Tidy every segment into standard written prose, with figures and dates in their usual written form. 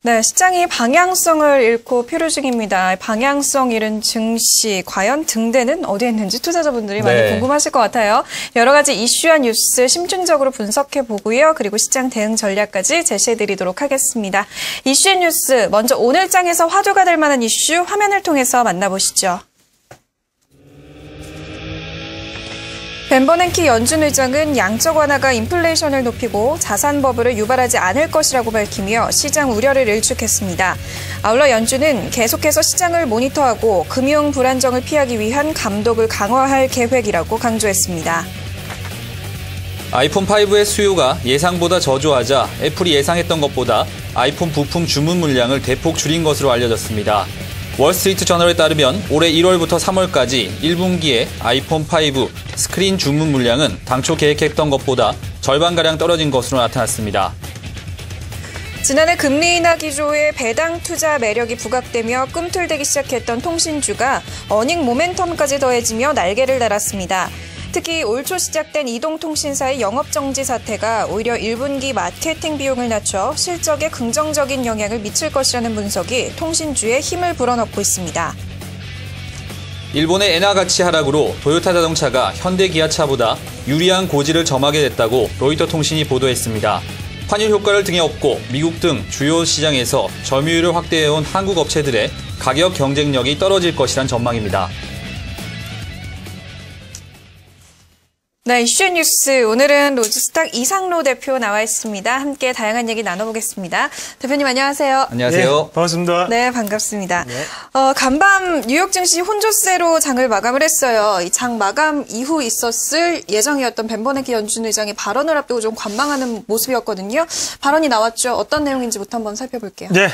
네, 시장이 방향성을 잃고 피로 중입니다. 방향성 잃은 증시, 과연 등대는 어디에 있는지 투자자분들이 많이 궁금하실 것 같아요. 여러 가지 이슈와 뉴스 심층적으로 분석해 보고요. 그리고 시장 대응 전략까지 제시해 드리도록 하겠습니다. 이슈 뉴스, 먼저 오늘 장에서 화두가 될 만한 이슈 화면을 통해서 만나보시죠. 벤버냉키 연준 의장은 양적 완화가 인플레이션을 높이고 자산 버블을 유발하지 않을 것이라고 밝히며 시장 우려를 일축했습니다. 아울러 연준은 계속해서 시장을 모니터하고 금융 불안정을 피하기 위한 감독을 강화할 계획이라고 강조했습니다. 아이폰 5의 수요가 예상보다 저조하자 애플이 예상했던 것보다 아이폰 부품 주문 물량을 대폭 줄인 것으로 알려졌습니다. 월스트리트 저널에 따르면 올해 1월부터 3월까지 1분기에 아이폰 5 스크린 주문 물량은 당초 계획했던 것보다 절반가량 떨어진 것으로 나타났습니다. 지난해 금리 인하 기조에 배당 투자 매력이 부각되며 꿈틀대기 시작했던 통신주가 어닝 모멘텀까지 더해지며 날개를 달았습니다. 특히 올 초 시작된 이동통신사의 영업정지 사태가 오히려 1분기 마케팅 비용을 낮춰 실적에 긍정적인 영향을 미칠 것이라는 분석이 통신주에 힘을 불어넣고 있습니다. 일본의 엔화 가치 하락으로 도요타 자동차가 현대 기아차보다 유리한 고지를 점하게 됐다고 로이터 통신이 보도했습니다. 환율 효과를 등에 업고 미국 등 주요 시장에서 점유율을 확대해온 한국 업체들의 가격 경쟁력이 떨어질 것이란 전망입니다. 네, 이슈 뉴스. 오늘은 로지스탁 이상로 대표 나와 있습니다. 함께 다양한 얘기 나눠보겠습니다. 대표님 안녕하세요. 안녕하세요. 네, 반갑습니다. 네, 반갑습니다. 네. 간밤 뉴욕 증시 혼조세로 장을 마감을 했어요. 이 장 마감 이후 있었을 예정이었던 벤버냉키 연준 의장의 발언을 앞두고 좀 관망하는 모습이었거든요. 발언이 나왔죠. 어떤 내용인지부터 한번 살펴볼게요. 네,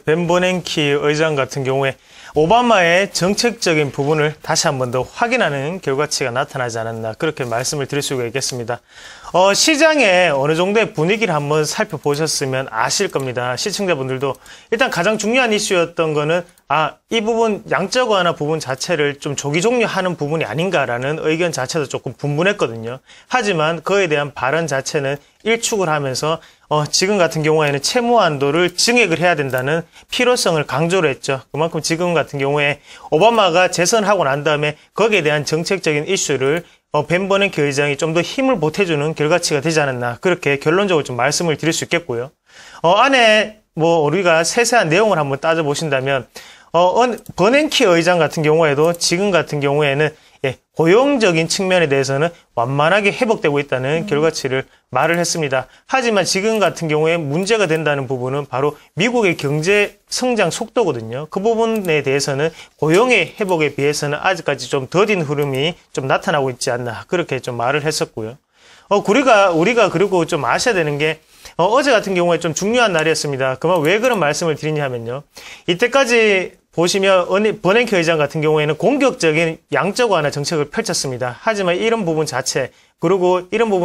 벤버냉키 의장 같은 경우에 오바마의 정책적인 부분을 다시 한 번 더 확인하는 결과치가 나타나지 않았나 그렇게 말씀을 드릴 수가 있겠습니다. 시장의 어느 정도의 분위기를 한번 살펴보셨으면 아실 겁니다. 시청자분들도 일단 가장 중요한 이슈였던 거는 이 부분 양적 완화 부분 자체를 좀 조기 종료하는 부분이 아닌가라는 의견 자체도 조금 분분했거든요. 하지만 그에 대한 발언 자체는 일축을 하면서 지금 같은 경우에는 채무 한도를 증액을 해야 된다는 필요성을 강조를 했죠. 그만큼 지금 같은 경우에 오바마가 재선하고 난 다음에 거기에 대한 정책적인 이슈를 벤버냉키 의장이 좀 더 힘을 보태주는 결과치가 되지 않았나 그렇게 결론적으로 좀 말씀을 드릴 수 있겠고요. 안에 우리가 세세한 내용을 한번 따져보신다면 버냉키 의장 같은 경우에도 지금 같은 경우에는 고용적인 측면에 대해서는 완만하게 회복되고 있다는 결과치를 말을 했습니다. 하지만 지금 같은 경우에 문제가 된다는 부분은 바로 미국의 경제 성장 속도거든요. 그 부분에 대해서는 고용의 회복에 비해서는 아직까지 좀 더딘 흐름이 좀 나타나고 있지 않나 그렇게 좀 말을 했었고요. 우리가 그리고 좀 아셔야 되는 게 어제 같은 경우에 좀 중요한 날이었습니다. 그만 왜 그런 말씀을 드리냐면요. 이때까지 보시면 버냉키 의장 같은 경우에는 공격적인 양적 완화 정책을 펼쳤습니다. 하지만 이런 부분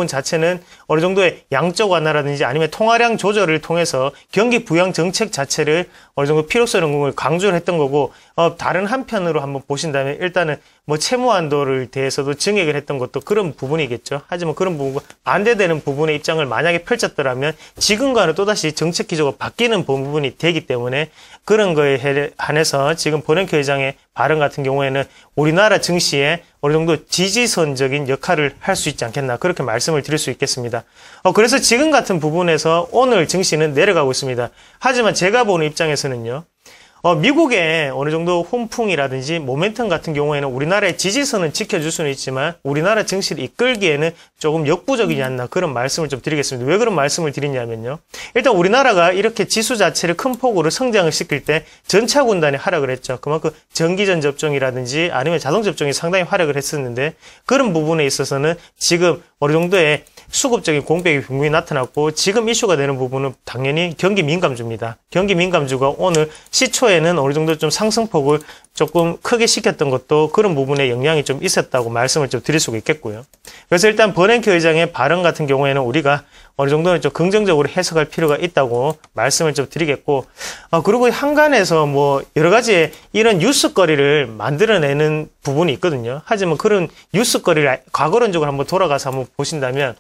자체는 어느 정도의 양적 완화라든지 아니면 통화량 조절을 통해서 경기 부양 정책 자체를 어느 정도 필요성을 강조를 했던 거고 다른 한편으로 한번 보신다면 일단은 채무 한도를 대해서도 증액을 했던 것도 그런 부분이겠죠. 하지만 그런 부분과 반대되는 부분의 입장을 만약에 펼쳤더라면 지금과는 또다시 정책 기조가 바뀌는 부분이 되기 때문에 그런 거에 한해서 지금 버냉키 의장의 발언 같은 경우에는 우리나라 증시에 어느 정도 지지선적인 역할을 할 수 있지 않겠나 그렇게 말씀을 드릴 수 있겠습니다. 그래서 지금 같은 부분에서 오늘 증시는 내려가고 있습니다. 하지만 제가 보는 입장에서는요. 미국의 어느 정도 훈풍이라든지 모멘텀 같은 경우에는 우리나라의 지지선은 지켜줄 수는 있지만 우리나라 증시를 이끌기에는 조금 역부족이지 않나 그런 말씀을 좀 드리겠습니다. 왜 그런 말씀을 드리냐면요. 일단 우리나라가 이렇게 지수 자체를 큰 폭으로 성장을 시킬 때 전차 군단이 하락을 했죠. 그만큼 전기전 접종이라든지 아니면 자동 접종이 상당히 하락을 했었는데 그런 부분에 있어서는 지금 어느 정도의 수급적인 공백이 분명히 나타났고 지금 이슈가 되는 부분은 당연히 경기 민감주입니다. 경기 민감주가 오늘 시초에는 어느 정도 좀 상승폭을 조금 크게 시켰던 것도 그런 부분에 영향이 좀 있었다고 말씀을 좀 드릴 수가 있겠고요. 그래서 일단 버냉키 의장의 발언 같은 경우에는 우리가 어느 정도는 좀 긍정적으로 해석할 필요가 있다고 말씀을 좀 드리겠고, 그리고 한간에서 여러 가지 이런 뉴스거리를 만들어내는 부분이 있거든요. 하지만 그런 뉴스거리를 과거론적으로 한번 돌아가서 한번 보신다면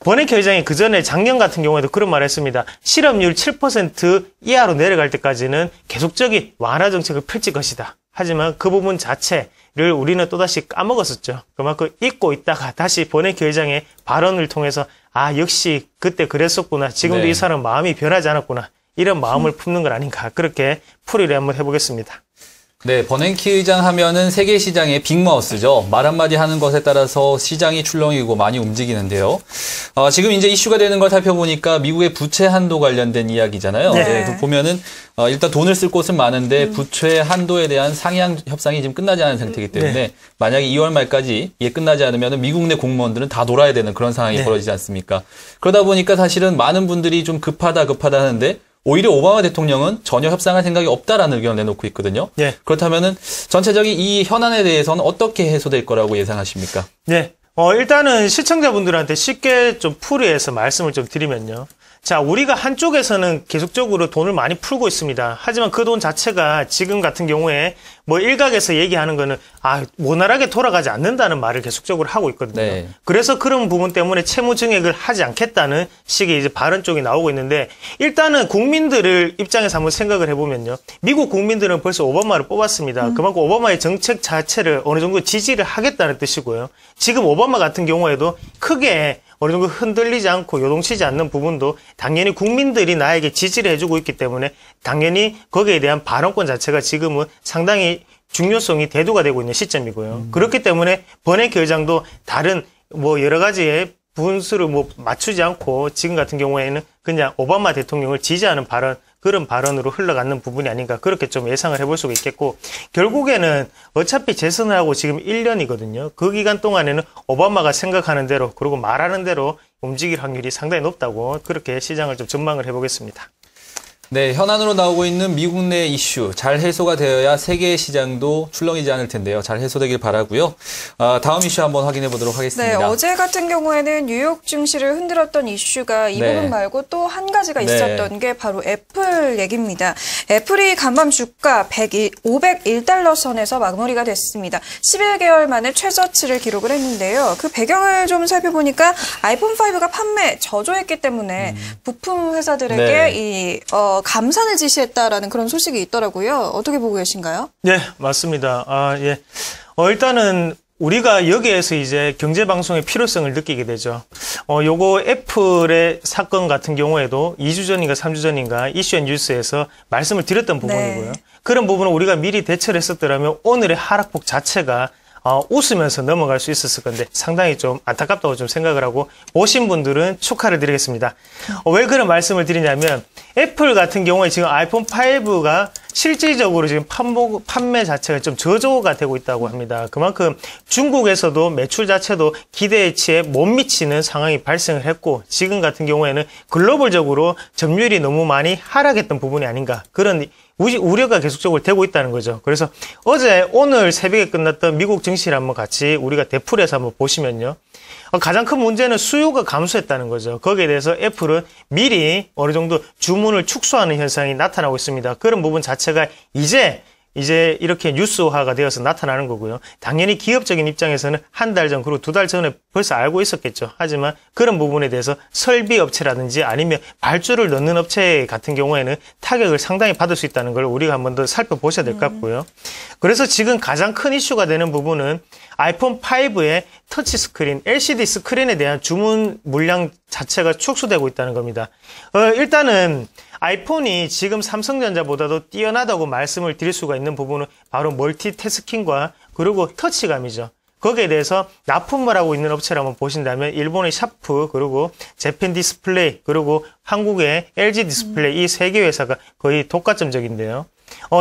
버냉키 회장이 그 전에 작년 같은 경우에도 그런 말을 했습니다. 실업률 7% 이하로 내려갈 때까지는 계속적인 완화 정책을 펼칠 것이다. 하지만 그 부분 자체를 우리는 또다시 까먹었었죠. 그만큼 잊고 있다가 다시 버냉키 회장의 발언을 통해서 아, 역시 그때 그랬었구나. 지금도 네. 이 사람 마음이 변하지 않았구나. 이런 마음을 품는 건 아닌가. 그렇게 풀이를 한번 해보겠습니다. 네, 버냉키 의장 하면은 세계 시장의 빅마우스죠. 말 한마디 하는 것에 따라서 시장이 출렁이고 많이 움직이는데요. 지금 이제 이슈가 되는 걸 살펴보니까 미국의 부채 한도 관련된 이야기잖아요. 네. 네, 보면은 일단 돈을 쓸 곳은 많은데 부채 한도에 대한 상향 협상이 지금 끝나지 않은 상태이기 때문에 네. 만약에 2월 말까지 이게 끝나지 않으면 미국 내 공무원들은 다 돌아야 되는 그런 상황이 네. 벌어지지 않습니까? 그러다 보니까 사실은 많은 분들이 좀 급하다 하는데 오히려 오바마 대통령은 전혀 협상할 생각이 없다라는 의견을 내놓고 있거든요. 네. 그렇다면은 전체적인 이 현안에 대해서는 어떻게 해소될 거라고 예상하십니까? 네. 일단은 시청자분들한테 쉽게 좀 풀이해서 말씀을 좀 드리면요. 자, 우리가 한쪽에서는 계속적으로 돈을 많이 풀고 있습니다. 하지만 그 돈 자체가 지금 같은 경우에 뭐 일각에서 얘기하는 거는 원활하게 돌아가지 않는다는 말을 계속적으로 하고 있거든요. 네. 그래서 그런 부분 때문에 채무 증액을 하지 않겠다는 식의 이제 발언 쪽이 나오고 있는데 일단은 국민들을 입장에서 한번 생각을 해보면요. 미국 국민들은 벌써 오바마를 뽑았습니다. 그만큼 오바마의 정책 자체를 어느 정도 지지를 하겠다는 뜻이고요. 지금 오바마 같은 경우에도 크게 어느 정도 흔들리지 않고 요동치지 않는 부분도 당연히 국민들이 나에게 지지를 해주고 있기 때문에 당연히 거기에 대한 발언권 자체가 지금은 상당히 중요성이 대두가 되고 있는 시점이고요. 그렇기 때문에 버냉키 의장도 다른 뭐 여러 가지의 분수를 뭐 맞추지 않고 지금 같은 경우에는 그냥 오바마 대통령을 지지하는 그런 발언으로 흘러가는 부분이 아닌가 그렇게 좀 예상을 해볼 수가 있겠고 결국에는 어차피 재선을 하고 지금 1년이거든요. 그 기간 동안에는 오바마가 생각하는 대로 그리고 말하는 대로 움직일 확률이 상당히 높다고 그렇게 시장을 좀 전망을 해보겠습니다. 네, 현안으로 나오고 있는 미국 내 이슈 잘 해소가 되어야 세계 시장도 출렁이지 않을 텐데요. 잘 해소되길 바라고요. 다음 이슈 한번 확인해 보도록 하겠습니다. 네, 어제 같은 경우에는 뉴욕 증시를 흔들었던 이슈가 이 네. 부분 말고 또 한 가지가 네. 있었던 게 바로 애플 얘기입니다. 애플이 간밤 주가 501달러 선에서 마무리가 됐습니다. 11개월 만에 최저치를 기록을 했는데요. 그 배경을 좀 살펴보니까 아이폰 5가 판매 저조했기 때문에 부품 회사들에게 네. 감산을 지시했다라는 그런 소식이 있더라고요. 어떻게 보고 계신가요? 네, 맞습니다. 예. 일단은 우리가 여기에서 이제 경제방송의 필요성을 느끼게 되죠. 요거 애플의 사건 같은 경우에도 2주 전인가 3주 전인가 이슈앤뉴스에서 말씀을 드렸던 부분이고요. 네. 그런 부분은 우리가 미리 대처를 했었더라면 오늘의 하락폭 자체가 웃으면서 넘어갈 수 있었을 건데 상당히 좀 안타깝다고 좀 생각을 하고 보신 분들은 축하를 드리겠습니다. 왜 그런 말씀을 드리냐면 애플 같은 경우에 지금 아이폰 5가 실질적으로 지금 판매 자체가 좀 저조가 되고 있다고 합니다. 그만큼 중국에서도 매출 자체도 기대치에 못 미치는 상황이 발생을 했고 지금 같은 경우에는 글로벌적으로 점유율이 너무 많이 하락했던 부분이 아닌가 그런 우려가 계속적으로 되고 있다는 거죠. 그래서 오늘 새벽에 끝났던 미국 증시를 한번 같이 우리가 대풀해서 한번 보시면요. 가장 큰 문제는 수요가 감소했다는 거죠. 거기에 대해서 애플은 미리 어느 정도 주문을 축소하는 현상이 나타나고 있습니다. 그런 부분 자체가 이제 이렇게 뉴스화가 되어서 나타나는 거고요. 당연히 기업적인 입장에서는 한 달 전 그리고 2달 전에 벌써 알고 있었겠죠. 하지만 그런 부분에 대해서 설비 업체라든지 아니면 발주를 넣는 업체 같은 경우에는 타격을 상당히 받을 수 있다는 걸 우리가 한번 더 살펴보셔야 될 것 같고요. 그래서 지금 가장 큰 이슈가 되는 부분은 아이폰 5의 터치 스크린, LCD 스크린에 대한 주문 물량 자체가 축소되고 있다는 겁니다. 일단은 아이폰이 지금 삼성전자보다도 뛰어나다고 말씀을 드릴 수가 있는 부분은 바로 멀티태스킹과 그리고 터치감이죠. 거기에 대해서 납품을 하고 있는 업체를 한번 보신다면 일본의 샤프 그리고 재팬 디스플레이 그리고 한국의 LG 디스플레이 이 세 개 회사가 거의 독과점적인데요.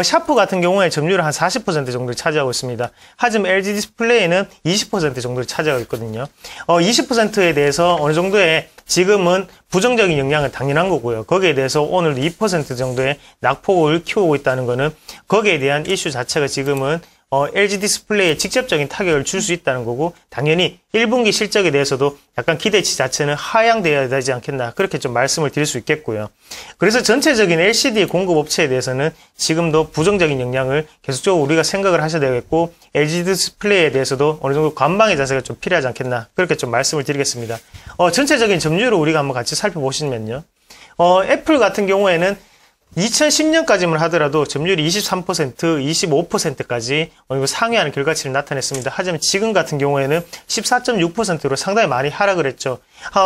샤프 같은 경우에 점유율 한 40% 정도를 차지하고 있습니다. 하지만 LG 디스플레이는 20% 정도를 차지하고 있거든요. 20%에 대해서 어느 정도의 지금은 부정적인 영향은 당연한 거고요. 거기에 대해서 오늘 2% 정도의 낙폭을 키우고 있다는 거는 거기에 대한 이슈 자체가 지금은 LG 디스플레이에 직접적인 타격을 줄 수 있다는 거고, 당연히 1분기 실적에 대해서도 약간 기대치 자체는 하향되어야 되지 않겠나, 그렇게 좀 말씀을 드릴 수 있겠고요. 그래서 전체적인 LCD 공급 업체에 대해서는 지금도 부정적인 영향을 계속적으로 우리가 생각을 하셔야 되겠고, LG 디스플레이에 대해서도 어느 정도 관망의 자세가 좀 필요하지 않겠나, 그렇게 좀 말씀을 드리겠습니다. 전체적인 점유율을 우리가 한번 같이 살펴보시면요. 애플 같은 경우에는 2010년까지만 하더라도 점유율이 23%, 25%까지 상회하는 결과치를 나타냈습니다. 하지만 지금 같은 경우에는 14.6%로 상당히 많이 하락을 했죠.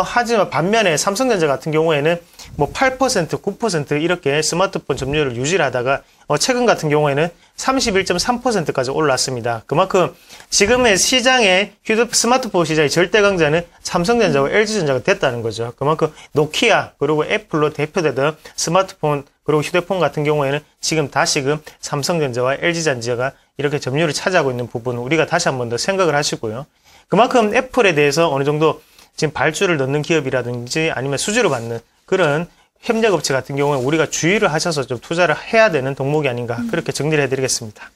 하지만 반면에 삼성전자 같은 경우에는 뭐 8%, 9% 이렇게 스마트폰 점유율을 유지를 하다가 최근 같은 경우에는 31.3%까지 올랐습니다. 그만큼 지금의 시장의 스마트폰 시장의 절대 강자는 삼성전자와 LG전자가 됐다는 거죠. 그만큼 노키아 그리고 애플로 대표되던 스마트폰 그리고 휴대폰 같은 경우에는 지금 다시금 삼성전자와 LG전자가 이렇게 점유율을 차지하고 있는 부분은 우리가 다시 한 번 더 생각을 하시고요. 그만큼 애플에 대해서 어느 정도 지금 발주를 넣는 기업이라든지 아니면 수주를 받는 그런 협력업체 같은 경우에 우리가 주의를 하셔서 좀 투자를 해야 되는 종목이 아닌가, 그렇게 정리를 해드리겠습니다.